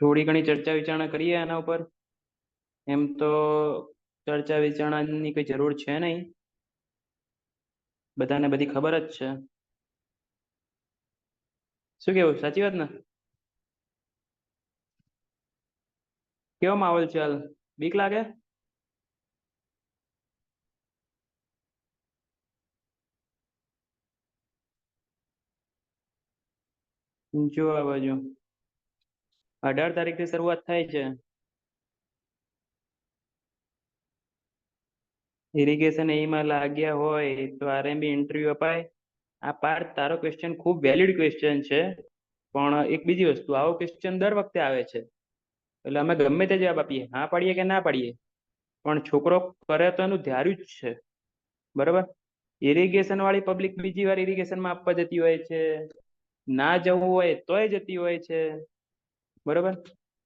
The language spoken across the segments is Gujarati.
થોડી ઘણી ચર્ચા વિચારણા કરીએ આના ઉપર। એમ તો ચર્ચા વિચારણાની કોઈ જરૂર છે નહીં, બધાને બધી ખબર જ છે। શું કેવું, સાચી વાત ને? કેવો માહોલ છે હાલ? બીક લાગે? જો આ બાજુ 18 તારીખથી શરૂઆત થાય છે। ઇરિગેશન એમાં લાગ્યા હોય તો આરએમબી ઇન્ટરવ્યુ અપાય। આ પાર્થ, તારો ક્વેશ્ચન ખૂબ વેલિડ ક્વેશ્ચન છે, પણ એક બીજી વસ્તુ, આવો ક્વેશ્ચન દર વખતે આવે છે, એટલે અમે ગમે તે જવાબ આપીએ, હા પાડીએ કે ના પાડીએ, પણ છોકરો કરે તો એનું ધાર્યું જ છે, બરાબર? ઇરિગેશન વાળી પબ્લિક બીજી વાર ઇરિગેશનમાં આપવા જતી હોય છે, ના જવું હોય તોય જતી હોય છે, બરોબર?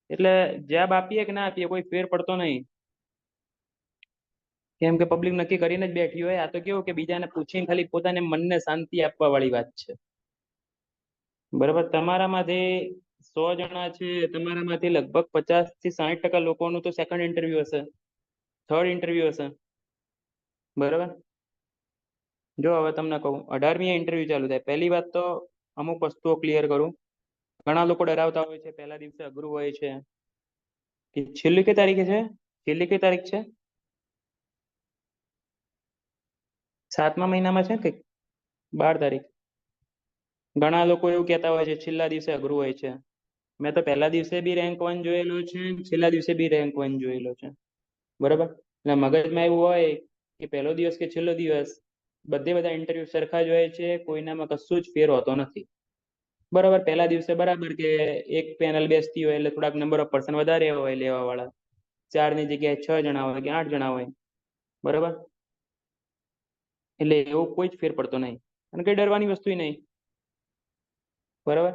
એટલે જવાબ આપીએ કે ના આપીએ કોઈ ફેર પડતો નહીં, કેમ કે પબ્લિક નક્કી કરીને જ બેઠી હોય। આ તો કેવું કે બીજાને પૂછીને ખાલી પોતાને મનને શાંતિ આપવા વાળી વાત છે, બરાબર? તમારામાંથી 100 જણા છે, તમારામાંથી લગભગ 50 થી 60% લોકોનું તો સેકન્ડ ઇન્ટરવ્યુ હશે, થર્ડ ઇન્ટરવ્યુ હશે, બરાબર? જો હવે તમને કહું, 18મી ઇન્ટરવ્યુ ચાલુ થાય। પહેલી વાત તો અમુક વસ્તુઓ ક્લિયર કરું। ઘણા લોકો ડરાવતા હોય છે પહેલા દિવસે અઘરું હોય છે, કે છેલ્લી કઈ તારીખે છે? છેલ્લી કઈ તારીખ છે? 7મા મહિનામાં છે કે 12 તારીખ? ઘણા લોકો એવું કહેતા હોય છે છેલ્લા દિવસે અઘરું હોય છે। મેં તો પહેલા દિવસે બી રેન્ક 1 જોયેલો છે, છેલ્લા દિવસે બી રેન્ક 1 જોયેલો છે, બરાબર? એટલે મગજમાં એવું હોય કે પહેલો દિવસ કે છેલ્લો દિવસ બધે બધા ઇન્ટરવ્યુ સરખા જ હોય છે, કોઈનામાં કશું જ ફેર હોતો નથી, બરાબર? પહેલા દિવસે બરાબર કે એક પેનલ બેસતી હોય એટલે થોડાક નંબર ઓફ પર્સન વધારે હોય લેવા વાળા, 4ની જગ્યાએ 6 જણા હોય કે 8 જણા હોય, બરાબર? એટલે એવો કોઈ જ ફેર પડતો નહીં, અને કઈ ડરવાની વસ્તુ નહીં, બરાબર?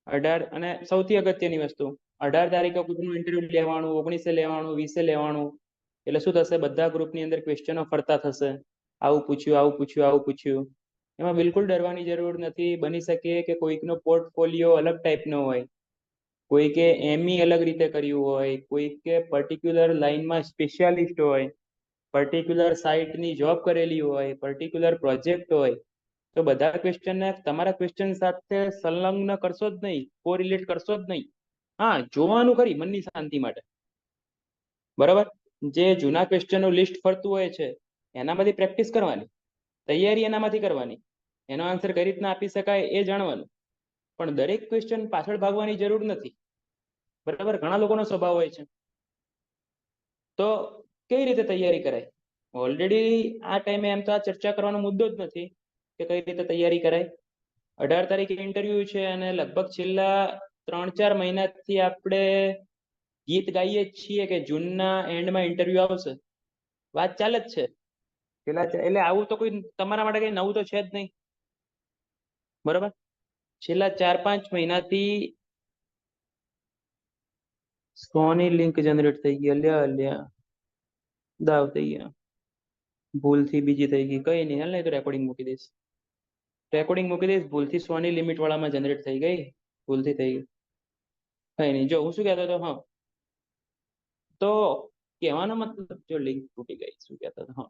18 અને સૌથી અગત્યની વસ્તુ, 18 તારીખે કોઈનું ઇન્ટરવ્યુ લેવાનું, 19 લેવાનું, 20 લેવાનું, એટલે શું થશે? બધા ગ્રુપની અંદર ક્વેશ્ચનો ફરતા થશે, આવું પૂછ્યું, આવું પૂછ્યું, આવું પૂછ્યું। એમાં બિલકુલ ડરવાની જરૂર નથી। બની શકે કે કોઈકનો પોર્ટફોલિયો અલગ ટાઈપનો હોય, કોઈકે એમઈ અલગ રીતે કર્યું હોય, કોઈકે પર્ટિક્યુલર લાઇનમાં સ્પેશિયાલિસ્ટ હોય, પર્ટિક્યુલર સાઇટની જોબ કરેલી હોય, પર્ટિક્યુલર પ્રોજેક્ટ હોય, તો બધા ક્વેશ્ચનને તમારા ક્વેશ્ચન સાથે સંલગ્ન કરશો જ નહીં, કોરિલેટ કરશો જ નહીં। હા, જોવાનું ખરી મનની શાંતિ માટે, બરાબર? જે જૂના ક્વેશ્ચનનું લિસ્ટ ફરતું હોય છે એનામાંથી પ્રેક્ટિસ કરવાની, તૈયારી એનામાંથી કરવાની, એનો આન્સર કઈ રીતના આપી શકાય એ જાણવાનું, પણ દરેક ક્વેશ્ચન પાછળ ભાગવાની જરૂર નથી, બરાબર? ઘણા લોકોનો સ્વભાવ હોય છે, તો કેવી રીતે તૈયારી કરાય? ઓલરેડી આ ટાઈમે એમ તો આ ચર્ચા કરવાનો મુદ્દો જ નથી કે કઈ રીતે તૈયારી કરાય। 18 તારીખે ઇન્ટરવ્યુ છે, અને લગભગ છેલ્લા 3-4 મહિનાથી આપણે ગીત ગાઈએ જ છીએ કે જૂનના એન્ડમાં ઇન્ટરવ્યુ આવશે, વાત ચાલે જ છે પેલા, એટલે આવું તો કોઈ તમારા માટે કઈ નવું તો છે જ નહીં, બરાબર? છેલ્લા 4-5 મહિનાથી સોની લિંક જનરેટ થઈ ગઈ, અલ્યા અલ્યા દાવ થઈ ગયા, ભૂલથી બીજી થઈ ગઈ, કઈ નહીં, હાલ નહીં તો રેકોર્ડિંગ મૂકી દઈશ, રેકોર્ડિંગ મૂકી દઈશ। ભૂલથી સોની લિમિટ વાળામાં જનરેટ થઈ ગઈ, ભૂલથી થઈ ગઈ, કઈ નહીં। જો હું શું કહેતો હતો, હા, તો કહેવાનો મતલબ, જો લિંક તૂટી ગઈ, શું કહેતો હતો, હા,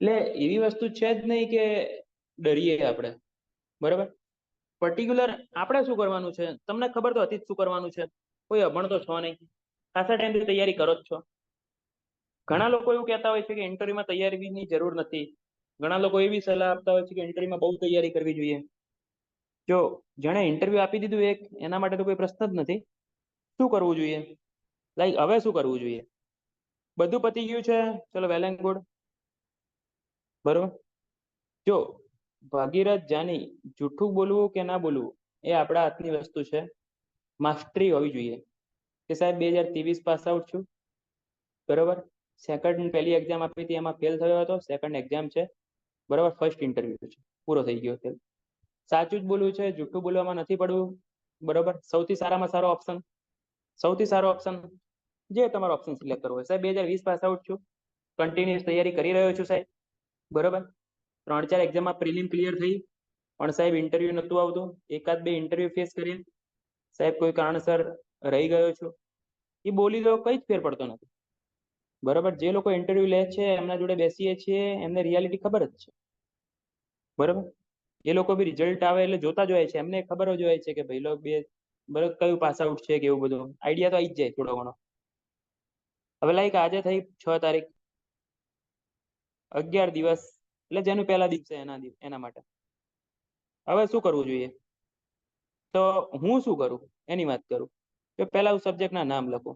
એટલે એવી વસ્તુ છે જ નહીં કે ડરીએ આપણે, બરાબર? પર્ટિક્યુલર આપણે શું કરવાનું છે તમને ખબર તો હતી જ, શું કરવાનું છે? કોઈ અભણ તો છો નહીં, ખાસા ટાઈમથી તૈયારી કરો જ છો। ઘણા લોકો એવું કહેતા હોય છે કે ઇન્ટરવ્યુમાં તૈયારીની જરૂર નથી, ઘણા લોકો એવી સલાહ આપતા હોય છે કે ઇન્ટરવ્યુમાં બહુ તૈયારી કરવી જોઈએ। જો જેણે ઇન્ટરવ્યુ આપી દીધું એક, એના માટે તો કોઈ પ્રશ્ન જ નથી, શું કરવું જોઈએ? લાઈક હવે શું કરવું જોઈએ? બધું પતી ગયું છે, ચલો વેલ એન્ડ ગુડ, બરોબર? જો ભાગીરથ જાની, જૂઠું બોલવું કે ના બોલવું એ આપણા હાથની વસ્તુ છે, માસ્ટરી હોવી જોઈએ કે સાહેબ 2023 પાસ આઉટ છું, બરોબર? સેકન્ડ પહેલી એક્ઝામ આપી હતી એમાં ફેલ થયો હતો, સેકન્ડ એક્ઝામ છે, બરાબર? ફર્સ્ટ ઇન્ટરવ્યુ છે, પૂરો થઈ ગયો છે, સાચું જ બોલવું છે, જૂઠું બોલવામાં નથી પડવું, બરોબર? સૌથી સારામાં સારો ઓપ્શન, સૌથી સારો ઓપ્શન જે તમારો ઓપ્શન સિલેક્ટ કરવો હોય, સાહેબ 2020 પાસ આઉટ છું, કન્ટિન્યુઅસ તૈયારી કરી રહ્યો છું સાહેબ, બરોબર? 3-4 એક્ઝામમાં પ્રિલિમ ક્લિયર થઈ, પણ સાહેબ ઇન્ટરવ્યુ નહોતું આવતું, 1-2 ઇન્ટરવ્યુ ફેસ કરીએ સાહેબ, કોઈ કારણસર રહી ગયો છું, એ બોલી દો, કઈ જ ફેર પડતો નથી. બરાબર, જે લોકો ઇન્ટરવ્યુ લે છે એમના જોડે બેસીએ છીએ, એમને રિયાલિટી ખબર જ છે. બરાબર, એ લોકો બી રિઝલ્ટ આવે એટલે જોતા જ હોય છે, એમને ખબર જ હોય છે કે ભાઈ લોકો બે બરાબર કયું પાસ આઉટ છે કે એવું બધું આઈડિયા તો આવી જ જાય થોડો ઘણો. હવે લાઈક આજે થઈ 6 તારીખ, 11 દિવસ એટલે જેનું પહેલા દિવસે એના માટે હવે શું કરવું જોઈએ? તો હું શું કરું એની વાત કરું કે પહેલા સબ્જેક્ટ ના નામ લખો.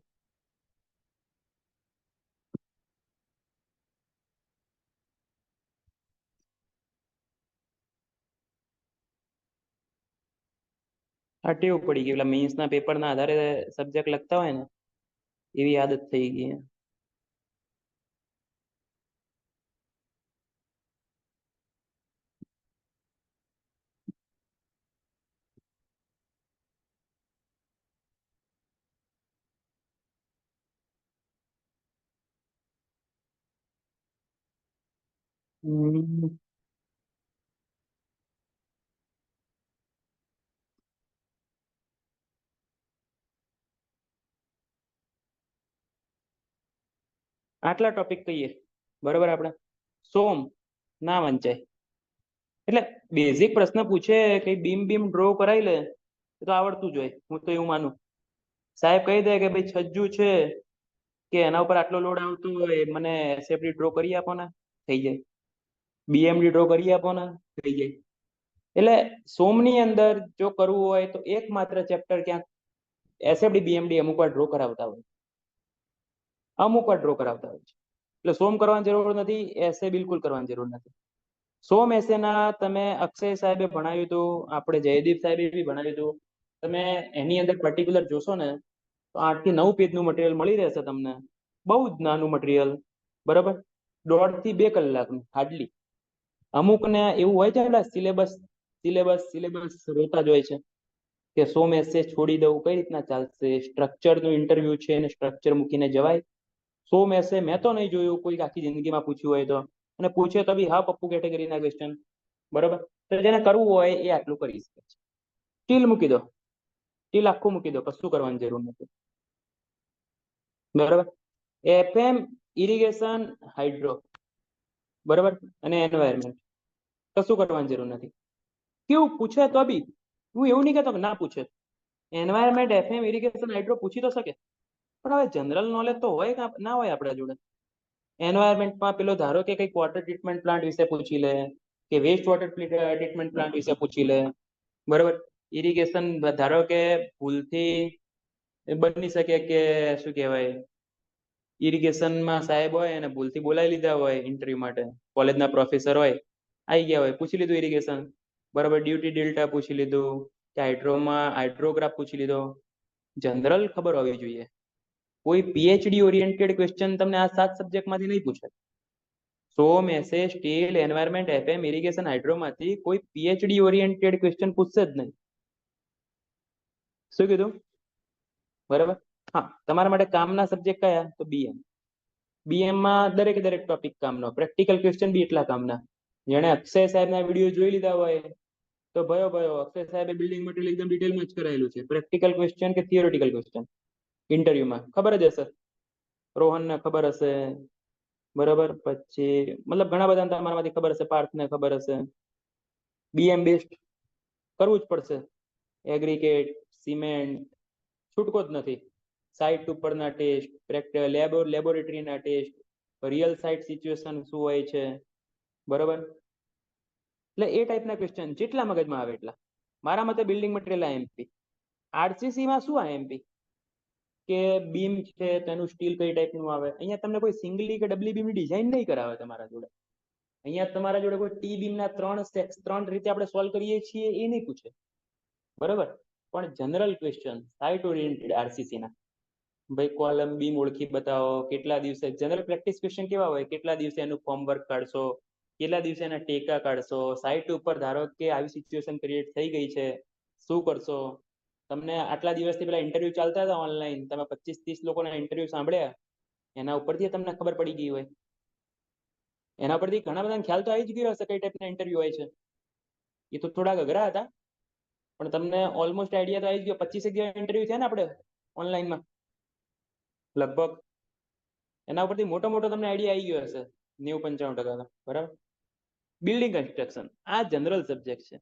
આ ટેવ પડી ગઈ, એટલે મીન્સ ના પેપર ના આધારે સબ્જેક્ટ લખતા હોય ને એવી આદત થઈ ગઈ. આટલા ટોપિક કહીએ બરોબર, આપણે સોમ ના વંચાય એટલે બેઝિક પ્રશ્ન પૂછે કે બીમ બીમ ડ્રો કરાવી લે તો આવડતું જ હોય, હું તો એવું માનું. સાહેબ કહી દે કે ભાઈ છજ્જુ છે કે એના ઉપર આટલો લોડ આવતો હોય, મને એસએફડી ડ્રો કરી આપો ને, થઈ જાય. બીએમડી ડ્રો કરી આપો ને, થઈ જાય. એટલે સોમની અંદર જો કરવું હોય તો એકમાત્ર ચેપ્ટર ક્યાંક એસએફડી બીએમડી અમુક વાર ડ્રો કરાવતા હોય, અમુક વાર ડ્રો કરાવતા હોય છે. એટલે સોમ કરવાની જરૂર નથી, એસે બિલકુલ કરવાની જરૂર નથી. સોમ એસે ના તમે અક્ષય સાહેબે ભણાવ્યું હતું, આપણે જયદીપ સાહેબે બી ભણાવ્યું હતું. તમે એની અંદર પર્ટિક્યુલર જોશો ને તો 8 થી 9 પેજનું મટીરિયલ મળી રહેશે તમને, બહુ જ નાનું મટીરિયલ. બરાબર, 1.5 થી 2 કલાકનું હાર્ડલી. અમુક ને એવું હોય છે એટલે સિલેબસ સિલેબસ સિલેબસ રોતા જ હોય છે કે સોમ એસે છોડી દઉં, કઈ રીતના ચાલશે? સ્ટ્રક્ચર નું ઇન્ટરવ્યુ છે અને સ્ટ્રક્ચર મૂકીને જવાય? સોમ એસે મેં તો નહીં જોયું કોઈ આખી જિંદગીમાં પૂછ્યું હોય તો, અને પૂછે તો બી હા પપ્પુ કેટેગરીના ક્વેશ્ચન. બરોબર, તો જેને કરવું હોય એ આટલું કરી શકે છે. ટીલ મૂકી દો, ટીલ આખું મૂકી દો, કશું કરવાની જરૂર નથી. બરાબર, એફએમ ઇરિગેશન હાઇડ્રો, બરાબર, અને એન્વાયરમેન્ટ, કશું કરવાની જરૂર નથી. કેવું પૂછે તો બી હું એવું નહીં કહેતો કે ના પૂછે, એન્વાયરમેન્ટ એફએમ ઇરિગેશન હાઇડ્રો પૂછી તો શકે, પણ હવે જનરલ નોલેજ તો હોય કે ના હોય આપણા જોડે. એન્વાયરમેન્ટમાં પેલો ધારો કે કંઈક વોટર ટ્રીટમેન્ટ પ્લાન્ટ વિશે પૂછી લે, કે વેસ્ટ વોટર ટ્રીટમેન્ટ પ્લાન્ટ વિશે પૂછી લે. બરોબર, ઇરિગેશન ધારો કે ભૂલથી બની શકે કે શું કહેવાય, ઇરિગેશનમાં સાહેબ હોય અને ભૂલથી બોલાવી લીધા હોય ઇન્ટરવ્યુ માટે, કોલેજના પ્રોફેસર હોય, આવી ગયા હોય, પૂછી લીધું ઇરિગેશન. બરાબર, ડ્યુટી ડેલ્ટા પૂછી લીધું, કે હાઇડ્રોમાં હાઇડ્રોગ્રાફ પૂછી લીધો. જનરલ ખબર હોવી જોઈએ. કોઈ પીએચડી ઓરિએન્ટેડ ક્વેશ્ચન તમને આ 7 સબ્જેક્ટમાંથી નહીં પૂછે. સોમ એસે સ્ટીલ એન્વાયરમેન્ટ એફએમ ઇરિગેશન હાઇડ્રોમાંથી કોઈ પીએચડી ઓરિએન્ટેડ ક્વેશ્ચન પૂછશે જ નહીં. શું કીધું? બરાબર, હા. તમારા માટે કામના સબ્જેક્ટ કયા? તો બીએમ. બીએમમાં દરેકે દરેક ટોપિક કામનો, પ્રેક્ટિકલ ક્વેશ્ચન બી એટલા કામના. જેણે અક્ષય સાહેબના વિડીયો જોઈ લીધા હોય તો ભયો ભયો, અક્ષય સાહેબે બિલ્ડિંગ મટીરિયલ એકદમ ડિટેલમાં જ કરાયેલું છે. પ્રેક્ટિકલ ક્વેશ્ચન કે થિયોરિટિકલ ક્વેશ્ચન ઇન્ટરવ્યુમાં ખબર જ હશે, રોહનને ખબર હશે. બરાબર, પછી મતલબ ઘણા બધા તમારામાંથી ખબર હશે, પાર્થને ખબર હશે. બીએમ બેસ્ટ કરવું જ પડશે. એગ્રીગેટ, સિમેન્ટ, છૂટકો જ નથી. સાઇટ ઉપરના ટેસ્ટ, લેબોરેટરીના ટેસ્ટ, રિયલ સાઇટ સિચ્યુએશન શું હોય છે. બરોબર, એટલે એ ટાઈપના ક્વેશ્ચન જેટલા મગજમાં આવે એટલા. મારા મતે બિલ્ડિંગ મટીરિયલ આઈએમપી. આરસીસીમાં શું આઈએમપી કે બીમ છે તેનું સ્ટીલ કઈ ટાઈપનું આવે. અહીંયા તમને કોઈ સિંગલી કે ડબલી બીમની ડિઝાઇન નહીં કરાવે તમારા જોડે. અહીંયા તમારા જોડે કોઈ ટી બીમના 3 રીતે આપણે સોલ્વ કરીએ છીએ એ નહીં પૂછે. બરોબર, પણ general question site oriented RCC ના, ભાઈ કોલમ બીમ ઓળખી બતાવો, કેટલા દિવસે જનરલ પ્રેક્ટિસ ક્વેશ્ચન કેવા હોય, કેટલા દિવસે એનું ફોર્મવર્ક કાઢશો, કેટલા દિવસે એના ટેકા કાઢશો, સાઇટ ઉપર ધારો કે આવી સિચ્યુએશન ક્રિએટ થઈ ગઈ છે, શું કરશો? તમને આટલા દિવસથી પેલા ઇન્ટરવ્યુ ચાલતા હતા ઓનલાઈન, તમે 25-30 લોકોના ઇન્ટરવ્યુ સાંભળ્યા, એના ઉપરથી તમને ખબર પડી ગઈ હોય. એના પરથી ઘણા બધાને ખ્યાલ તો આવી જ ગયો હશે કઈ ટાઈપના ઇન્ટરવ્યુ હોય છે. એ તો થોડાક અઘરા હતા, પણ તમને ઓલમોસ્ટ આઈડિયા તો આવી જ ગયો. 25 જગ્યાએ ઇન્ટરવ્યુ થયા ને આપણે ઓનલાઈનમાં લગભગ એના ઉપરથી મોટો મોટો તમને આઈડિયા આવી ગયો હશે 90-95%. બરાબર. બિલ્ડિંગ કન્સ્ટ્રક્શન આ જનરલ સબ્જેક્ટ છે,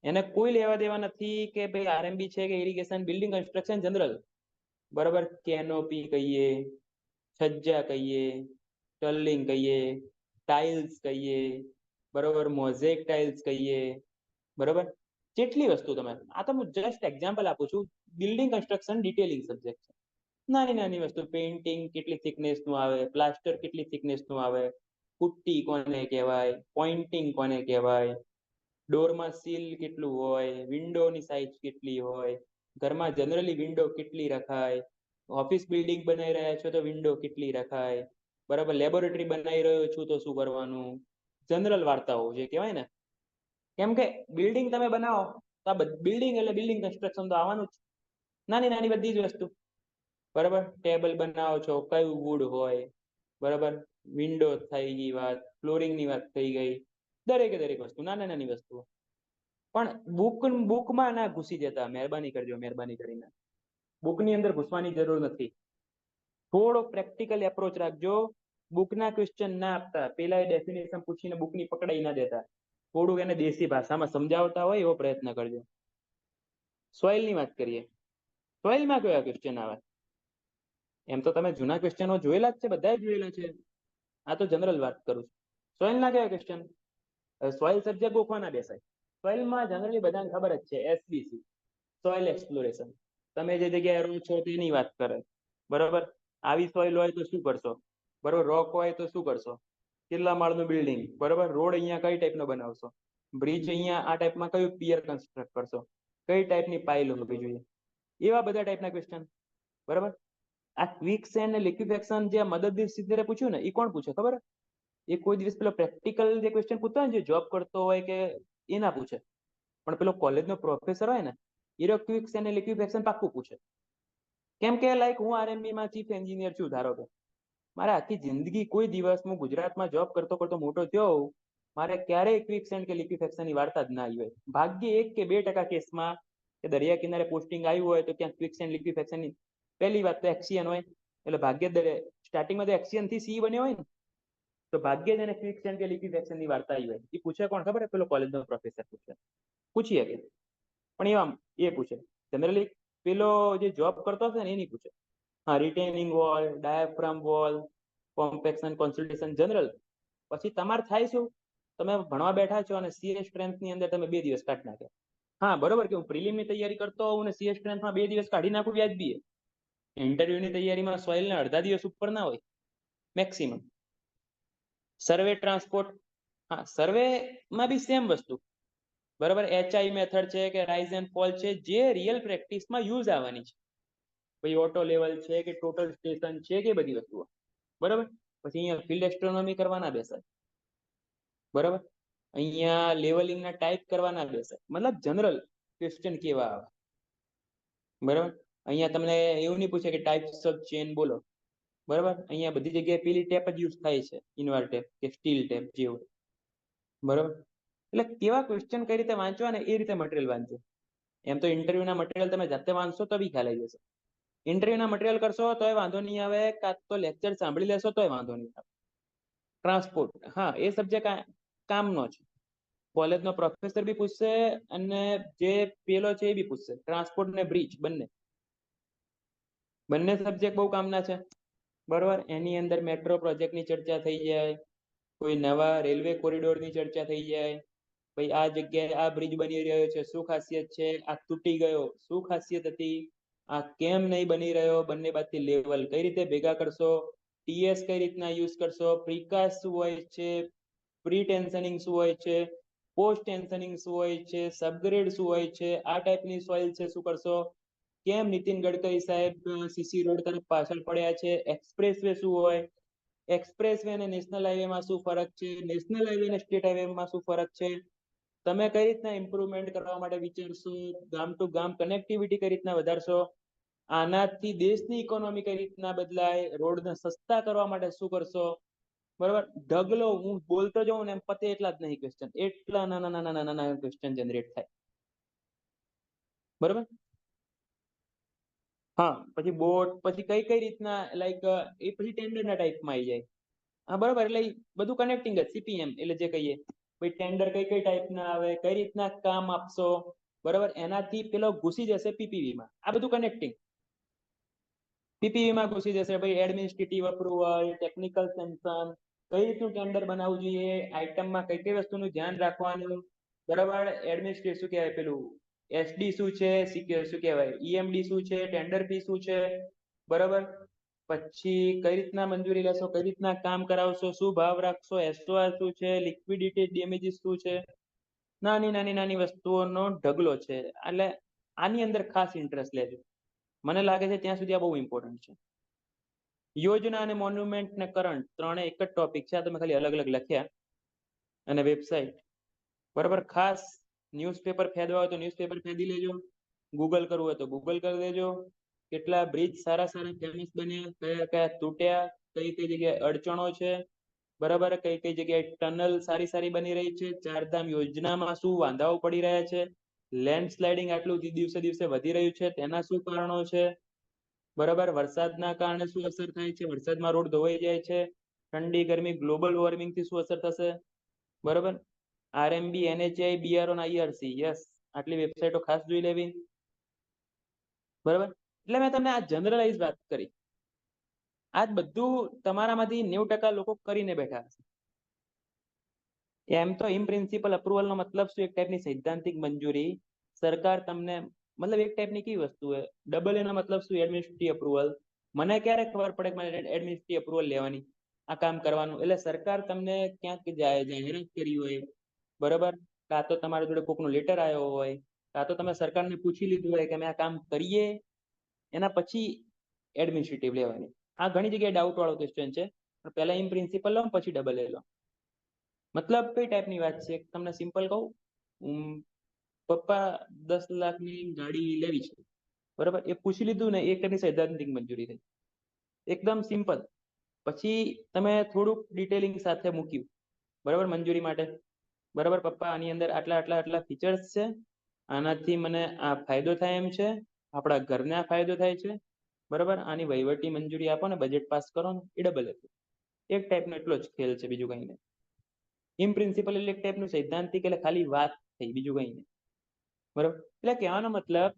એને કોઈ લેવા દેવા નથી કે ભાઈ આરએમબી છે કે ઇરિગેશન. Building construction general. બરાબર. કેનોપી કહીએ, છજ્જા કહીએ, ટર્લિંગ કહીએ, ટાઇલ્સ કહીએ, બરોબર, મોઝેક ટાઇલ્સ કહીએ, બરોબર. કેટલી વસ્તુ તમે, આ તો હું જસ્ટ એક્ઝામ્પલ આપું છું. બિલ્ડિંગ કન્સ્ટ્રક્શન ડિટેલિંગ સબ્જેક્ટ છે. નાની નાની વસ્તુ, પેઇન્ટિંગ કેટલી થિકનેસ નું આવે, પ્લાસ્ટર કેટલી થિકનેસ નું આવે, પુટ્ટી કોને કહેવાય, પોઇન્ટિંગ કોને કહેવાય, ડોરમાં સીલ કેટલું હોય, વિન્ડોની સાઇઝ કેટલી હોય, ઘરમાં જનરલી વિન્ડો કેટલી રખાય, ઓફિસ બિલ્ડિંગ બનાવી રહ્યા છો તો વિન્ડો કેટલી રખાય, બરાબર, લેબોરેટરી બનાવી રહ્યો છું તો શું કરવાનું, જનરલ વાર્તાઓ જે કહેવાય ને. કેમ કે બિલ્ડિંગ તમે બનાવો તો આ બિલ્ડિંગ એટલે બિલ્ડિંગ કન્સ્ટ્રક્શન તો આવવાનું જ. નાની નાની બધી જ વસ્તુ. બરાબર. ટેબલ બનાવો છો કયું વુડ હોય, બરાબર, વિન્ડો થઈ ગઈ વાત, ફ્લોરિંગ ની વાત થઈ ગઈ, દરેકે દરેક વસ્તુ, નાની નાની વસ્તુઓ. પણ બુકમાં ના ઘૂસી જતા, મહેરબાની કરજો, મહેરબાની કરીને બુકની અંદર ઘૂસવાની જરૂર નથી. થોડો પ્રેક્ટિકલ એપ્રોચ રાખજો. બુકના ક્વેશ્ચન ના આપતા, પેલા ડેફિનેશન પૂછીને બુકની પકડાઈ ના દેતા. થોડુંક એને દેશી ભાષામાં સમજાવતા હોય એવો પ્રયત્ન કરજો. સોઇલની વાત કરીએ. સોઇલમાં કયા ક્વેશ્ચન આવે? એમ તો તમે જૂના ક્વેશ્ચનો જોયેલા જ છે, બધા જોયેલા છે. આ તો જનરલ વાત કરું છું. સોઇલના કયા ક્વેશ્ચન? સોઇલ સબ્જેક્ટ ગોખવાના બેસાય. સોઇલમાં જનરલી બધાને ખબર જ છે, એસબીસી, સોઇલ એક્સપ્લોરેશન. તમે જે જગ્યાએ રહો છો તેની વાત કરે. બરોબર. આવી સોઇલ હોય તો શું કરશો? બરોબર. રોક હોય તો શું કરશો? કેટલા માળનું બિલ્ડિંગ, બરોબર. રોડ અહીંયા કઈ ટાઈપનો બનાવશો, બ્રિજ અહીંયા આ ટાઈપમાં કયું પિયર કન્સ્ટ્રક્ટ કરશો, કઈ ટાઈપની પાઇલ હોવી જોઈએ, એવા બધા ટાઈપના ક્વેશ્ચન. બરાબર. આ ક્વિક સેન્ડ ને લિક્વિફેક્શન જે મદદનીશ સિદ્ધરે પૂછ્યું ને, એ કોણ પૂછે ખબર? એ કોઈ દિવસ પેલો પ્રેક્ટિકલ જે ક્વેશ્ચન પૂછતા હોય ને, જે જોબ કરતો હોય કે એ ના પૂછે, પણ પેલો કોલેજનો પ્રોફેસર હોય ને, એ ક્વિક સેન્ડ ને લિક્વિફેક્શન પાક્કું પૂછે. કેમ કે લાઈક હું આરએમબી માં ચીફ એન્જિનિયર છું, ધારો કે મારે આખી જિંદગી કોઈ દિવસ હું ગુજરાતમાં જોબ કરતો કરતો મોટો થયો, મારે ક્યારેય ક્વિક સેન્ડ કે લિક્વિફેક્શન ની વાર્તા જ ના આવી હોય. ભાગ્યે 1 કે 2% કેસમાં કે દરિયા કિનારે પોસ્ટિંગ આવ્યું હોય તો ક્યાંક ક્વિક સેન્ડ લિક્વિફેક્શન ની પહેલી વાત તો એક્સિયન હોય, એટલે ભાગ્યે સ્ટાર્ટિંગમાં તો એક્સિયન થી સી બન્યો હોય ને, તો ભાગ્યે જ એને ક્વિક સેન્ડ કે લિક્વિફેક્શન ની વાર્તા આવી હોય. એ પૂછે કોણ ખબર? પેલો કોલેજનો પ્રોફેસર પૂછે. પૂછી શકે, પણ એવા એ પૂછે. જનરલી પેલો જે જોબ કરતો હશે ને એ નહીં પૂછે. હા, retaining wall, diaphragm wall, compaction, consolidation, general. પછી તમારે થાય શું? તમે ભણવા બેઠા છો અને સીએ સ્ટ્રેન્થ ની અંદર તમે 2 દિવસ કાઢી નાખ્યા. હા, બરોબર કે હું પ્રિલિમની તૈયારી કરતો હોઉં ને સીએ સ્ટ્રેન્થમાં 2 દિવસ કાઢી નાખું વ્યાજબી. ઇન્ટરવ્યુની તૈયારીમાં સોઇલના અડધા દિવસ ઉપર ના હોય મેક્સિમમ. સર્વે ટ્રાન્સપોર્ટ, હા, સર્વેમાં બી સેમ વસ્તુ. બરાબર. એચઆઈ મેથડ છે કે રાઇઝ એન્ડ ફોલ છે, જે રિયલ પ્રેક્ટિસમાં યુઝ આવવાની છે. ભાઈ ઓટો લેવલ છે કે ટોટલ સ્ટેશન છે કે બધી વસ્તુઓ. બરાબર. પછી અહીંયા ફિલ્ડ એસ્ટ્રોનોમી કરવાના બેસાય. બરાબર. અહીંયા લેવલિંગના ટાઈપ કરવાના બેસાય. મતલબ જનરલ ક્વેશ્ચન કેવા આવે. બરાબર. અહીંયા તમને એવું નહીં પૂછે કે ટાઈપ્સ ઓફ ચેન બોલો. બરાબર. અહીંયા બધી જગ્યાએ પેલી ટેપ જ યુઝ થાય છે, ઇનવાર ટેપ કે સ્ટીલ ટેપ જેવું. બરાબર. એટલે કેવા ક્વેશ્ચન કઈ રીતે વાંચવા ને એ રીતે મટીરિયલ વાંચો. એમ તો ઇન્ટરવ્યુના મટીરિયલ તમે જાતે વાંચશો તો બી ખ્યાલ આવી જશે. ઇન્ટરવ્યુના મટીરિયલ કરશો તોય વાંધો નહીં આવે, કાં તો લેક્ચર સાંભળી લેશો તોય વાંધો નહીં આવે. ટ્રાન્સપોર્ટ, હા, એ સબ્જેક્ટ કામનો છે. કોલેજનો પ્રોફેસર બી પૂછશે અને જે પેલો છે એ બી પૂછશે. ટ્રાન્સપોર્ટ ને બ્રિજ બંને સબ્જેક્ટ બહુ કામના છે. બરોબર. એની અંદર મેટ્રો પ્રોજેક્ટની ચર્ચા થઈ જાય, કોઈ નવા રેલવે કોરિડોરની ચર્ચા થઈ જાય. ભાઈ આ જગ્યાએ આ બ્રિજ બની રહ્યો છે, શું ખાસિયત છે, આ તૂટી ગયો શું ખાસિયત હતી, આ કેમ નહીં બની રહ્યો, બંને બાજુથી લેવલ કઈ રીતે ભેગા કરશો, ટીએસ કઈ રીતના યુઝ કરશો, પ્રીકાસ્ટ શું હોય છે, પ્રી ટેન્શનિંગ શું હોય છે, પોસ્ટ ટેન્શનિંગ શું હોય છે, સબગ્રેડ શું હોય છે, આ ટાઈપની સોઇલ છે શું કરશો, કેમ નીતિન ગડકરી સાહેબ સીસી રોડ તરફ પાછળ પડ્યા છે, એક્સપ્રેસ વે શું હોય, એક્સપ્રેસ વે અને નેશનલ હાઈવેમાં શું ફરક છે, નેશનલ હાઈવે અને સ્ટેટ હાઈવેમાં શું ફરક છે, તમે કઈ રીતના ઇમ્પ્રુવમેન્ટ કરવા માટે વિચારશો, ગામ ટુ ગામ કનેક્ટિવિટી કઈ રીતના વધારશો, આનાથી દેશની ઇકોનોમી કઈ રીતના બદલાય, રોડને સસ્તા કરવા માટે શું કરશો. બરાબર. ઢગલો હું બોલતો જાઉં ને એમ પતે એટલા જ નહીં ક્વેશ્ચન, એટલા નાના નાના નાના નાના ક્વેશ્ચન જનરેટ થાય. બરાબર. હા, પછી બોટ, પછી કઈ કઈ રીતના લાઈક એ પછી ટેન્ડરના ટાઈપમાં આવી જાય. હા બરોબર, એટલે ઈ બધું કનેક્ટિંગ જ સીપીએમ એટલે જે કહીએ ભાઈ ટેન્ડર કઈ કઈ ટાઈપના આવે, કઈ રીતના કામ આપશો, બરાબર, એનાથી પેલો ઘૂસી જશે પીપીવી માં. આ બધું કનેક્ટિંગ પીપીવી માં ઘૂસી જશે. ભાઈ એડમિનિસ્ટ્રેટિવ અપ્રુવલ, ટેકનિકલ સેન્કશન, કઈ રીતનું ટેન્ડર બનાવવું જોઈએ, આઈટમમાં કઈ કઈ વસ્તુનું ધ્યાન રાખવાનું, બરાબર, એડમિનિસ્ટ્રેટિવ શું કહેવાય પેલું એસડી શું છે, શું કહેવાય ઈએમડી શું છે, ટેન્ડર ફી શું છે, બરાબર, પછી કઈ રીતના મંજૂરી લેશો, કઈ રીતના કામ કરાવશો, શું ભાવ રાખશો, એસઓઆર શું છે, લિક્વિડિટી ડેમેજીસ શું છે, નાની નાની નાની વસ્તુઓનો ઢગલો છે. એટલે આની અંદર ખાસ ઇન્ટરેસ્ટ લેજો. મને લાગે છે ત્યાં સુધી આ બહુ ઇમ્પોર્ટન્ટ છે. યોજના અને મોન્યુમેન્ટ ને કરંટ ત્રણે એક જ ટોપિક છે, આ તમે ખાલી અલગ અલગ લખ્યા. અને વેબસાઇટ, બરાબર, ખાસ ન્યૂઝપેપર ફેદવા હોય તો ન્યૂઝપેપર ફેદી લેજો, ગૂગલ કરવું હોય તો ગૂગલ કરી દેજો. કેટલા બ્રિજ સારા સારા ફેમસ બન્યા, કયા કયા તૂટ્યા, કઈ કઈ જગ્યાએ અડચણો છે, બરાબર, કઈ કઈ જગ્યાએ ટનલ સારી સારી બની રહી છે, ચારધામ યોજનામાં શું વાંધાઓ પડી રહ્યા છે, લેન્ડસ્લાઇડિંગ આટલું દિવસે દિવસે વધી રહ્યું છે તેના શું કારણો છે, બરાબર, વરસાદના કારણે શું અસર થાય છે, વરસાદમાં રોડ ધોવાઈ જાય છે, ઠંડી ગરમી ગ્લોબલ વોર્મિંગ થી શું અસર થશે, બરાબર, આરએમબી, એનએચઆઈ, બીઆરઓ ના આઈઆરસી, યસ, આટલી વેબસાઇટો ખાસ જોઈ લેવી, બરાબર. એટલે મેં તમને આ જનરલાઇઝ વાત કરી. આ બધું તમારામાંથી 90% લોકો કરીને બેઠા હશે. એમ તો ઇન પ્રિન્સિપલ અપ્રુવલ નો મતલબ શું? એક ટાઈપની સૈદ્ધાંતિક મંજૂરી. સરકાર તમને મતલબ એક ટાઈપની કેવી વસ્તુ છે, ડબલ એનો મતલબ શું? Administrative approval. મને ક્યારે ખબર પડે કે મારે એડમિનિસ્ટ્રેટિવ અપ્રુવલ લેવાની, આ કામ કરવાનું? એટલે સરકાર તમને ક્યાંક જાહેરાત કરી હોય, બરોબર, કાં તો તમારા જોડે કોકનું લેટર આવ્યો હોય, કાં તો તમે સરકારને પૂછી લીધું હોય કે અમે આ કામ કરીએ, એના પછી એડમિનિસ્ટ્રેટિવ લેવાની. આ ઘણી જગ્યાએ ડાઉટ વાળો ક્વેશ્ચન છે, પણ પહેલા ઇન પ્રિન્સિપલ લો પછી ડબલ એ લો. મતલબ કઈ ટાઈપની વાત છે તમને સિમ્પલ કહું. પપ્પા 10 લાખની ગાડી લેવી છે, બરાબર, એ પૂછી લીધું ને, એક ટાઈપની સૈદ્ધાંતિક મંજૂરી થઈ, એકદમ સિમ્પલ. પછી તમે થોડુંક ડિટેલિંગ સાથે મૂક્યું, બરાબર, મંજૂરી માટે, બરાબર, પપ્પા આની અંદર આટલા આટલા આટલા ફીચર્સ છે, આનાથી મને આ ફાયદો થાય એમ છે, આપણા ઘરને આ ફાયદો થાય છે, બરાબર, આની વહીવટી મંજૂરી આપો ને બજેટ પાસ કરો ને, એ ડબલ હતું. એક ટાઈપનો એટલો જ ખેલ છે, બીજું કઈ નહીં. ઇન પ્રિન્સિપલ એટલે એક ટાઈપનું સૈદ્ધાંતિક, એટલે ખાલી વાત થઈ, બીજું કઈ નહીં, બરાબર. એટલે કહેવાનો મતલબ,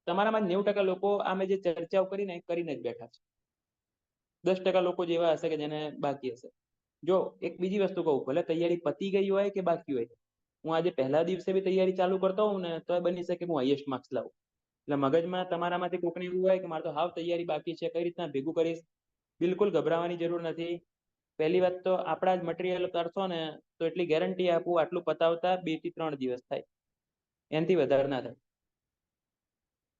તમારામાં 90% લોકો આમે જે ચર્ચાઓ કરીને જ બેઠા છે. 10% લોકો જેવા હશે કે જેને બાકી હશે. જો એક બીજી વસ્તુ કહું, ભલે તૈયારી પતી ગઈ હોય કે બાકી હોય, હું આજે પહેલા દિવસે બી તૈયારી ચાલુ કરતો હોઉં ને, તો બની શકે હું હાઈએસ્ટ માર્ક્સ લાવું. એટલે મગજમાં તમારામાંથી કોકને એવું હોય કે મારે તો હાવ તૈયારી બાકી છે, કઈ રીતના ભેગું કરીશ? બિલકુલ ગભરાવાની જરૂર નથી. પહેલી વાત તો આપણા જ મટીરિયલ કરશો ને, તો એટલી ગેરંટી આપું, આટલું પતાવતા 2 થી 3 દિવસ થાય, એનાથી વધારે ના થાય.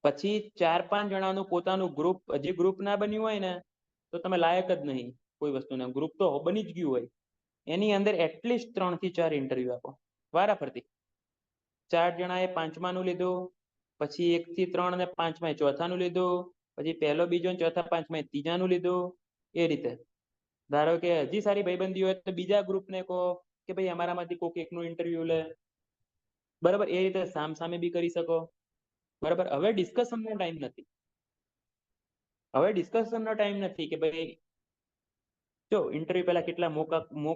પછી 4-5 જણાનું પોતાનું ગ્રુપ, હજી ગ્રુપ ના બન્યું હોય ને, તો તમે લાયક જ નહીં કોઈ વસ્તુને. ગ્રુપ તો બની જ ગયું હોય, એની અંદર એટલીસ્ટ 3 થી 4 ઇન્ટરવ્યુ આપો વારાફરતી. 4 જણાએ 5માનું લીધું, પછી 1 થી 3 ને 5માં ચોથાનું લીધું, પછી પહેલો બીજો ને ચોથા 5માં ત્રીજાનું લીધું. એ રીતે ધારો કે હજી સારી ભાઈબંધી હોય તો બીજા ગ્રુપને કહો કે ભાઈ અમારામાંથી કોઈક એકનું ઇન્ટરવ્યુ લે, બરાબર. એ રીતે સામસામે બી કરી શકો, બરાબર. હવે ડિસ્કશનનો ટાઈમ નથી. હવે ડિસ્કશનનો ટાઈમ નથી કે ભાઈ જો ઇન્ટરવ્યુ પહેલા કેટલા મોક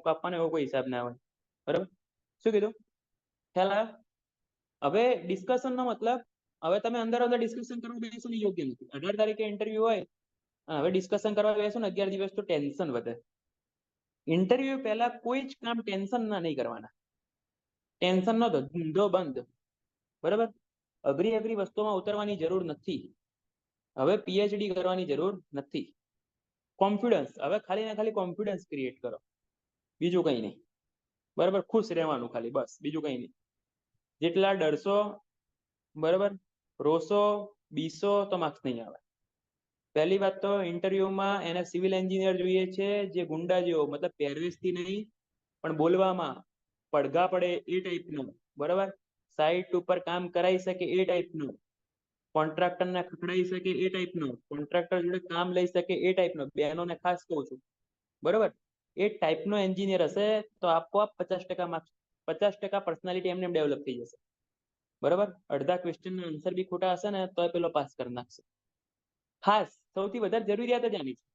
આપવાના, એવો કોઈ હિસાબ ના હોય, બરાબર. શું કીધું? ખ્યાલ આવ્યો? હવે ડિસ્કશનનો મતલબ, હવે તમે અંદર અંદર ડિસ્કશન કરવા બેસો ને, યોગ્ય નથી. 18 તારીખે ઇન્ટરવ્યુ હોય, હવે ડિસ્કશન કરવા બેસો ને 11 દિવસ, તો ટેન્શન વધે. ઇન્ટરવ્યુ પહેલા કોઈ જ કામ ટેન્શન ના નહીં કરવાના. ટેન્શનનો ધંધો બંધ, બરાબર. અઘરી અઘરી વસ્તુમાં ઉતરવાની જરૂર નથી. હવે પીએચડી કરવાની જરૂર નથી. કોન્ફિડન્સ, હવે ખાલી ને ખાલી કોન્ફિડન્સ ક્રિએટ કરો, બીજું કઈ નહીં, બરાબર. ખુશ રહેવાનું ખાલી, બસ, બીજું કઈ નહીં. જેટલા ડરશો, બરાબર, રોશો, બીસો, તો માર્ક્સ નહીં આવે. પહેલી વાત તો ઇન્ટરવ્યુમાં એને સિવિલ એન્જિનિયર જોઈએ છે, જે ગુંડા જેવો, મતલબ પહેરવેશથી નહીં પણ બોલવામાં પડઘા પડે એ ટાઈપનું, બરાબર. સાઇટ ઉપર કામ કરાવી શકે એ ટાઈપનું, કોન્ટ્રાક્ટરને ખકડાઈ શકે એ ટાઈપનો, કોન્ટ્રાક્ટર જોડે કામ લઈ શકે એ ટાઈપનો. બહેનોને ખાસ કહું છું, બરાબર. એ ટાઈપનો એન્જિનિયર હશે તો આપોઆપ 50% માર્ક્સ, 50% પર્સનાલિટી એમને ડેવલપ થઈ જશે, બરાબર. અડધા ક્વેશ્ચનના આન્સર બી ખોટા હશે ને તો પેલો પાસ કરી નાખશે. ખાસ સૌથી વધારે જરૂરિયાત જ આની છે.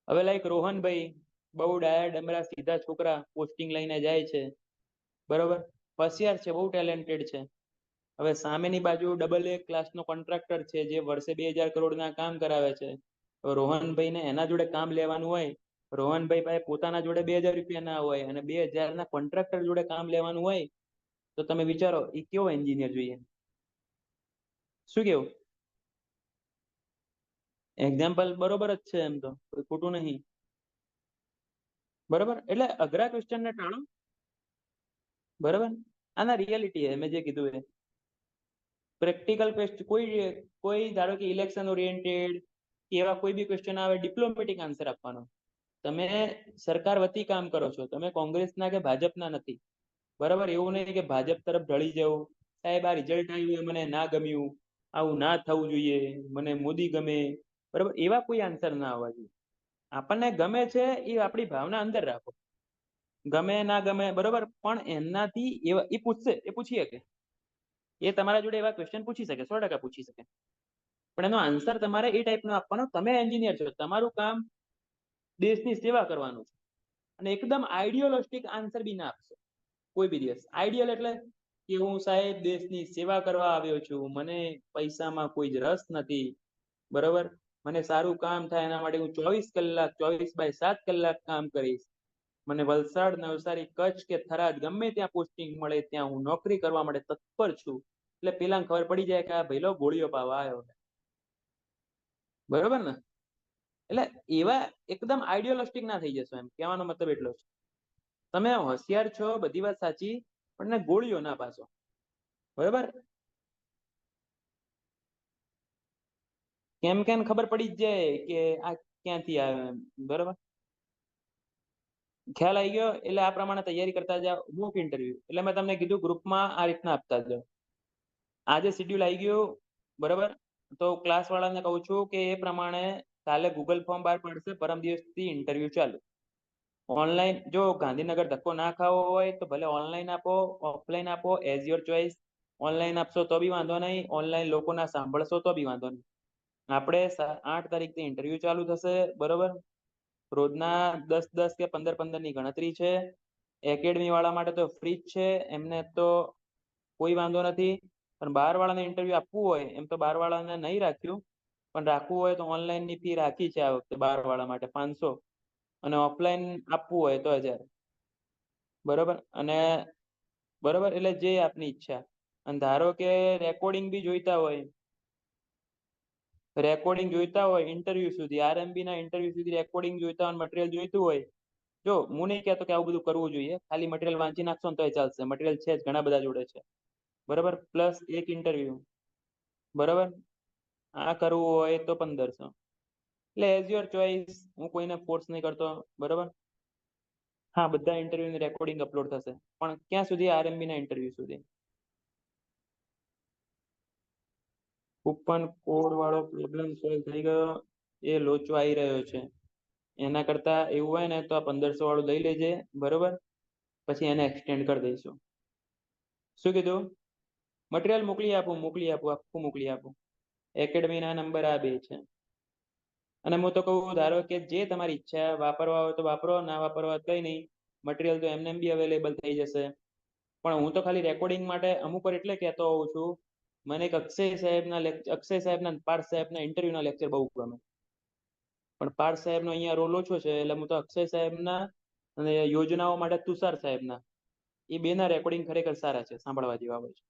હવે લાઈક રોહનભાઈ બહુ ડાયા ડમરા સીધા છોકરા, પોસ્ટિંગ લઈને જાય છે, બરોબર, હોશિયાર છે, બહુ ટેલેન્ટેડ છે. હવે સામેની બાજુ ડબલ એ ક્લાસનો કોન્ટ્રાક્ટર છે જે વર્ષે 2,000 કરોડના કામ કરાવે છે. રોહનભાઈને એના જોડે કામ લેવાનું હોય, રોહનભાઈ પાસે પોતાના જોડે 2,000 રૂપિયા ના હોય અને 2,000ના કોન્ટ્રાક્ટર જોડે કામ લેવાનું હોય, તો તમે વિચારો એ કેવો એન્જિનિયર જોઈએ. શું કેવું? એક્ઝામ્પલ બરોબર જ છે, એમ તો કોઈ ખોટું નહીં. બરોબર, એટલે અઘરા ક્વેશ્ચન ને ટાળો. બરોબર, આના રિયાલિટી મેં જે કીધું એ પ્રેક્ટિકલ ક્વેશ્ચન, કોઈ કોઈ ધારો કે ઇલેક્શન ઓરિએન્ટેડ એવા કોઈ બી ક્વેશ્ચન આવે, ડિપ્લોમેટિક આન્સર આપવાનો. તમે સરકાર વતી કામ કરો છો, તમે કોંગ્રેસના કે ભાજપના નથી. બરાબર, એવું નહીં કે ભાજપ તરફ ઢળી જવું, સાહેબ આ રિઝલ્ટ આવ્યું મને ના ગમ્યું, આવું ના થવું જોઈએ, મને મોદી ગમે. બરાબર, એવા કોઈ આન્સર ના આવવા જોઈએ. આપણને ગમે છે એ આપણી ભાવના અંદર રાખો, ગમે ના ગમે બરોબર, પણ એનાથી એ પૂછશે, એ પૂછી શકે, એ તમારા જોડે એવા ક્વેશ્ચન પૂછી શકે, 100% પૂછી શકે. પણ એનો આન્સર તમારે એ ટાઈપનો આપવાનો. તમે એન્જિનિયર છો, તમારું કામ દેશની સેવા કરવાનું છે, અને એકદમ આઈડિયોલોસ્ટિક આન્સર બી ના આપશો કોઈ બી દિવસ. આઈડિયલ એટલે કે હું સાહેબ દેશની સેવા કરવા આવ્યો છું, મને પૈસામાં કોઈ જ રસ નથી, બરોબર, મને સારું કામ થાય એના માટે હું 24 કલાક 24/7 કલાક કામ કરીશ, મને વલસાડ, નવસારી, કચ્છ કે થરાદ ગમે ત્યાં પોસ્ટિંગ મળે ત્યાં હું નોકરી કરવા માટે તત્પર છું. એટલે પેલા ખબર પડી જાય કે આ ભઈલો ગોળીઓ પાવા આવ્યો. બરોબર ને? એટલે એવા એકદમ આઈડિયોલોસ્ટિક ના થઈ જશો, એમ કહેવાનો મતલબ એટલો છે. તમે હોશિયાર છો, બધી વાત સાચી, પણ ગોળીઓ ના પાછો. બરોબર, કેમ કેમ ખબર પડી જ જાય કે આ ક્યાંથી આવે, બરોબર, ખ્યાલ આવી ગયો. એટલે આ પ્રમાણે તૈયારી કરતા જાઓ. મૂક ઇન્ટરવ્યુ એટલે મેં તમને કીધું ગ્રુપમાં આ રીતના આપતા જાઓ. આજે શિડ્યુલ આવી ગયું, બરોબર, તો ક્લાસ વાળાને કહું છું કે એ પ્રમાણે કાલે ગૂગલ ફોર્મ બહાર પડશે, પરમ દિવસથી ઇન્ટરવ્યુ ચાલુ. ઓનલાઈન, જો ગાંધીનગર ધક્કો ના ખાવો હોય તો ભલે ઓનલાઈન આપો, ઓફલાઈન આપો, એઝ યોર ચોઈસ. ઓનલાઈન આપશો તો બી વાંધો નહીં, ઓનલાઈન લોકોના સાંભળશો તો બી વાંધો નહીં. આપણે 8 તારીખથી ઇન્ટરવ્યુ ચાલુ થશે, બરોબર. રોજના 10-10 કે 15-15ની ગણતરી છે. એકેડમી વાળા માટે તો ફ્રી જ છે, એમને તો કોઈ વાંધો નથી. પણ 12 વાળાને ઇન્ટરવ્યુ આપવું હોય, એમ તો 12 વાળાને નહીં રાખ્યું, પણ રાખવું હોય તો ઓનલાઈનની ફી રાખી છે આ વખતે 12 વાળા માટે 500, અને ઓફલાઈન આપવું હોય તો 1,000. બરોબર, અને બરોબર, એટલે જે આપની ઈચ્છા. અને ધારો કે રેકોર્ડિંગ બી જોઈતા હોય, ઇન્ટરવ્યુ સુધી, આરએમબી ના ઇન્ટરવ્યુ સુધી રેકોર્ડિંગ જોઈતા હોય, મટીરિયલ જોઈતું હોય, જો હું નહીં કહેતો કે આવું બધું કરવું જોઈએ, ખાલી મટીરિયલ વાંચી નાખશો ને તોય ચાલશે, મટીરિયલ છે જ ઘણા બધા જોડે છે, બરોબર, પ્લસ એક ઇન્ટરવ્યુ, બરોબર. આ કરવું હોય તો 1,500. એટલે એઝ યોર ચોઈસ, હું કોઈને ફોર્સ નહીં કરતો, બરોબર. હા, બધા ઇન્ટરવ્યુની રેકોર્ડિંગ અપલોડ થશે, પણ ક્યાં સુધી? આરએમબી ના ઇન્ટરવ્યુ સુધી. કૂપન કોડ વાળો પ્રોબ્લેમ સોલ્વ થઈ ગયો, એ લોચો આવી રહ્યો છે. એના કરતા એવું હોય ને તો આ 1,500 વાળું લઈ લેજે, બરોબર, પછી એને એક્સટેન્ડ કરી દઈશું. શું કીધું? મટીરિયલ મોકલી આપું, આખું મોકલી આપું. એકેડમીના નંબર આ બે છે. અને હું તો કહું, ધારો કે જે તમારી ઈચ્છા, વાપરવા હોય તો વાપરો, ના વાપરવા હોય કઈ નહીં. મટીરિયલ તો એમને બી અવેલેબલ થઈ જશે. પણ હું તો ખાલી રેકોર્ડિંગ માટે અમુક વાર એટલે કહેતો હોઉં છું. મને એક અક્ષય સાહેબના પાર્થ સાહેબના ઇન્ટરવ્યુના લેક્ચર બહુ ગમે. પણ પાર્થ સાહેબનો અહીંયા રોલ ઓછો છે, એટલે હું તો અક્ષય સાહેબના અને યોજનાઓ માટે તુષાર સાહેબના, એ બેના રેકોર્ડિંગ ખરેખર સારા છે, સાંભળવા જેવા હોય છે.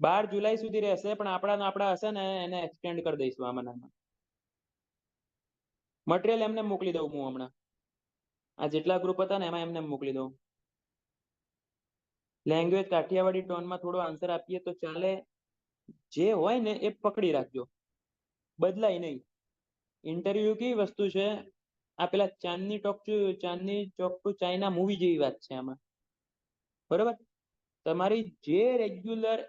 12 જુલાઈ સુધી રહેશે, પણ આપણા હશે ને એને એક્સટેન્ડ કરી દઈશું આમાં. મટીરિયલ એમને મોકલી દઉં હું હમણાં. આ જેટલા ગ્રુપ હતા ને એમાં એમને મોકલી દઉં. લેંગ્વેજ કાઠિયાવાડી ટોનમાં થોડો આન્સર આપીએ તો ચાલે. જે હોય ને એ પકડી રાખજો, બદલાય નહીં. ઇન્ટરવ્યુ કેવી વસ્તુ છે, આ પેલા Chandni Chowk two China movie જેવી વાત છે આમાં. બરોબર, તમારી જે રેગ્યુલર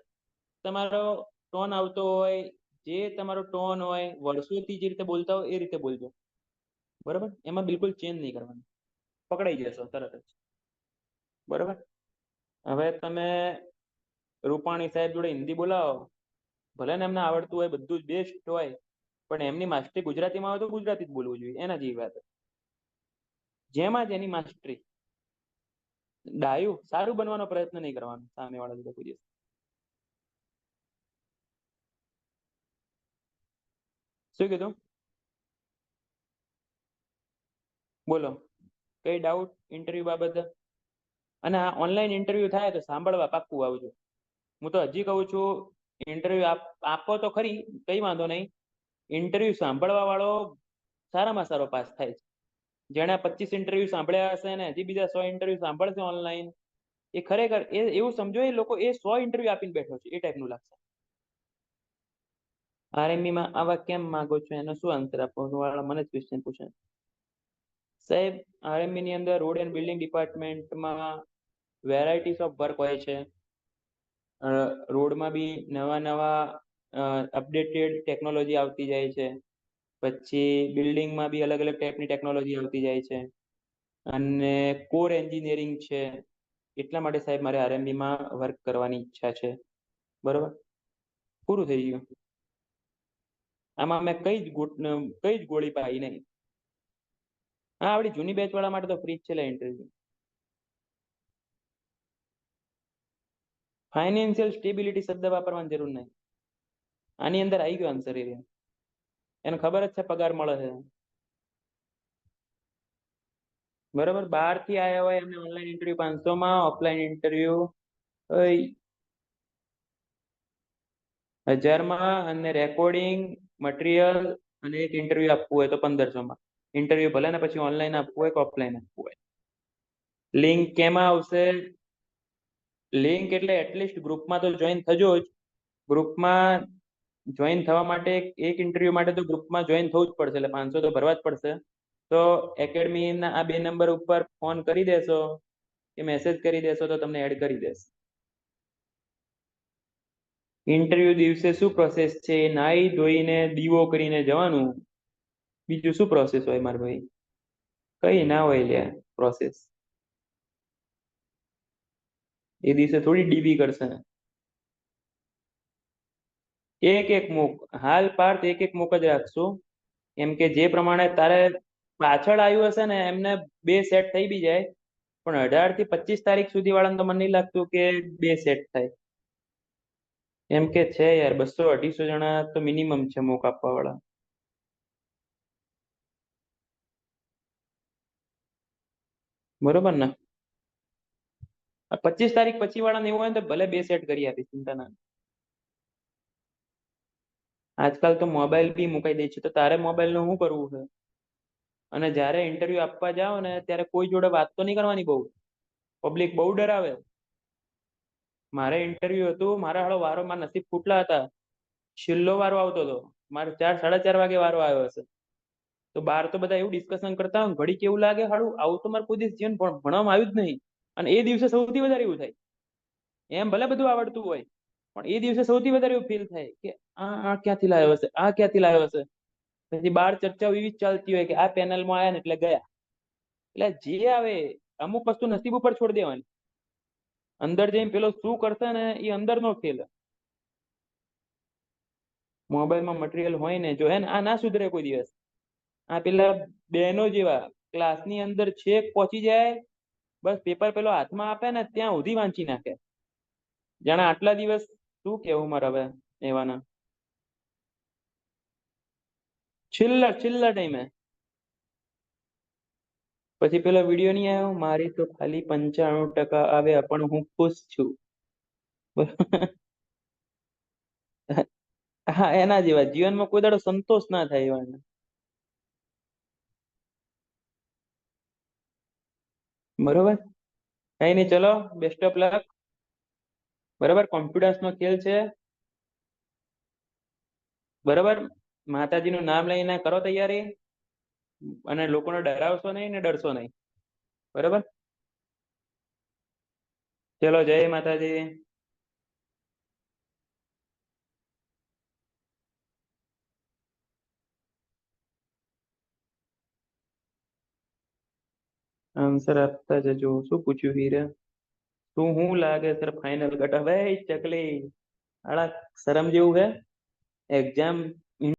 તમારો ટોન આવતો હોય, જે તમારો ટોન હોય, વર્ષોથી જે રીતે બોલતા હોય એ રીતે બોલજો, બરોબર. એમાં બિલકુલ ચેન્જ નહીં કરવાનું, પકડાઈ જશો તરત જ, બરોબર. હવે તમે રૂપાણી સાહેબ જોડે હિન્દી બોલાવો, ભલે ને એમને આવડતું હોય બધું જ બેસ્ટ હોય, પણ એમની માસ્ટરી ગુજરાતીમાં હોય તો ગુજરાતી જ બોલવું જોઈએ, એના જેવી વાત. જેમાં જ એની માસ્ટરી. ડાયું સારું બનવાનો પ્રયત્ન નહીં કરવાનો સામે વાળા જોડે કોઈ દિવસ. શું કીધું? બોલો, કઈ ડાઉટ ઇન્ટરવ્યુ બાબતે? અને આ ઓનલાઈન ઇન્ટરવ્યુ થાય તો સાંભળવા પાક્કું આવજો. હું તો હજી કહું છું, ઇન્ટરવ્યુ આપો તો ખરી, કઈ વાંધો નહીં. ઇન્ટરવ્યુ સાંભળવા વાળો સારામાં સારો પાસ થાય છે. જેણે 25 ઇન્ટરવ્યુ સાંભળ્યા હશે ને હજી બીજા 100 ઇન્ટરવ્યુ સાંભળશે ઓનલાઈન, એ ખરેખર એવું સમજો એ લોકો એ 100 ઇન્ટરવ્યુ આપીને બેઠો છે એ ટાઈપનું લાગશે. આરએમબી માં આવા કેમ માંગો છો એનો શું આન્સર આપવાનો વાળા મને જ ક્વેશ્ચન પૂછે. સાહેબ, આરએમબી ની અંદર રોડ એન્ડ બિલ્ડિંગ ડિપાર્ટમેન્ટમાં વેરાયટીઝ ઓફ વર્ક હોય છે. રોડમાં બી નવા નવા અપડેટેડ ટેકનોલોજી આવતી જાય છે. પછી બિલ્ડિંગમાં બી અલગ અલગ ટાઈપની ટેકનોલોજી આવતી જાય છે. અને કોર એન્જિનિયરિંગ છે. એટલા માટે સાહેબ મારે આરએમબી માં વર્ક કરવાની ઈચ્છા છે. બરોબર, પૂરું થઈ ગયું. આમાં મેં કઈ જ ગોળી પાઈ નહીં. હા, આપડી જૂની બેચ વાળા માટે તો ફ્રી જ છે ઇન્ટરવ્યુ. ફાઇનાન્શિયલ સ્ટેબિલિટી શબ્દ વાપરવાની જરૂર નહીં. આની અંદર આવી ગયો આન્સર. એને ખબર જ છે પગાર મળે છે. બરોબર, બહાર થી આવ્યા હોય એમને ઓનલાઈન ઇન્ટરવ્યુ 500 માં, ઓફલાઈન ઇન્ટરવ્યુ 1000 માં, અને રેકોર્ડિંગ મટીરિયલ અને એક ઇન્ટરવ્યુ આપવું હોય તો 1500 માં. ઇન્ટરવ્યુ ભલે ને પછી ઓનલાઈન આપવું હોય કે ઓફલાઈન આપવું હોય. લિંક કેમાં આવશે? લિંક એટલે એટલીસ્ટ ગ્રુપમાં તો જોઈન થજો જ. ગ્રુપમાં જોઈન થવા માટે એક ઇન્ટરવ્યુ માટે તો ગ્રુપમાં જોઈન થવું જ પડશે, એટલે 500 તો ભરવા જ પડશે. તો એકેડમીના આ 2 નંબર ઉપર ફોન કરી દેશો કે મેસેજ કરી દેશો તો તમને એડ કરી દેશે. ઇન્ટરવ્યુ દિવસે શું પ્રોસેસ છે? નાઈ ધોઈને દીવો કરીને જવાનું. બીજું શું પ્રોસેસ હોય મારા ભાઈ? કઈ ના હોય લ્યા પ્રોસેસ. એ દિવસે થોડી ડીબી કરશે. એક એક મુક હાલ પાર્થ, એક એક મુક જ રાખશું. એમ કે જે પ્રમાણે તારે પાછળ આવ્યું હશે ને એમને 2 સેટ થઈ બી જાય, પણ 18 થી 25 તારીખ સુધી વાળાને તો મને નહીં લાગતું કે 2 સેટ થાય. એમ કે છે યાર, 200-250 જણા તો મિનિમમ છે મોક આપવા વાળા. બરોબર ને? 25 તારીખ પછી વાળાને એવું હોય ને તો ભલે 2 સેટ કરી આપી, ચિંતા ના. આજકાલ તો મોબાઈલ બી મુકાઈ દે છે, તો તારે મોબાઈલ નું શું કરવું છે? અને જયારે ઇન્ટરવ્યુ આપવા જાઓ ને ત્યારે કોઈ જોડે વાત તો નહીં કરવાની બહુ. પબ્લિક બહુ ડરાવે. મારે ઇન્ટરવ્યુ હતું, મારા હાળો વારો, મારા નસીબ ફૂટલા હતા. છેલ્લો વારો આવતો હતો મારે, 4-4:30 વાગે વારો આવ્યો હશે. તો બહાર તો બધા એવું ડિસ્કશન કરતા હોય, ઘડી કેવું લાગે હાડું આવું તો મારે કોઈ દિવસ જીવન ભણવામાં આવ્યું જ નહીં. અને એ દિવસે સૌથી વધારે એવું થાય. એમ ભલે બધું આવડતું હોય, પણ એ દિવસે સૌથી વધારે એવું ફીલ થાય કે આ ક્યાંથી લાવ્યો હશે, આ ક્યાંથી લાવ્યો હશે. પછી બાર ચર્ચાઓ એવી જ ચાલતી હોય કે આ પેનલમાં આયા ને એટલે ગયા. એટલે જે આવે અમુક વસ્તુ નસીબ ઉપર છોડી દેવાની. અંદર જઈને પેલો શું કરશે ને એ અંદર નો ખેલ. મોબાઈલમાં મટીરિયલ હોય ને, જો હે ને આ ના સુધરે કોઈ દિવસ. આ પેલા બહેનો જેવા ક્લાસની અંદર છેક પહોંચી જાય, બસ પેપર પેલો હાથમાં આપે ને ત્યાં સુધી વાંચી નાખે. જાણે આટલા દિવસ શું કેવું મારે હવે એવાના. છેલ્લા છેલ્લા ટાઈમે પછી પેલો વિડીયો નહીં આવ્યો, મારી તો ખાલી 95% આવ્યા પણ હું ખુશ છું. હા, એના જેવા જીવનમાં કોઈ દાડો સંતોષ ના થાય એવાને. બરોબર, કઈ નહીં, ચલો બેસ્ટ ઓફ લક. બરાબર, કોન્ફિડન્સ નો ખેલ છે. બરાબર, માતાજીનું નામ લઈને કરો તૈયારી. અને લોકોને ડરાવશો નહીં ને ડરશો નહીં. બરાબર, ચલો જય માતાજી. આન્સર આપતા જજો. શું પૂછ્યું હીરે? શું હું લાગે સર ફાઇનલ ગટા ભાઈ ચકલી? આળા શરમ જેવું હે? એક્ઝામ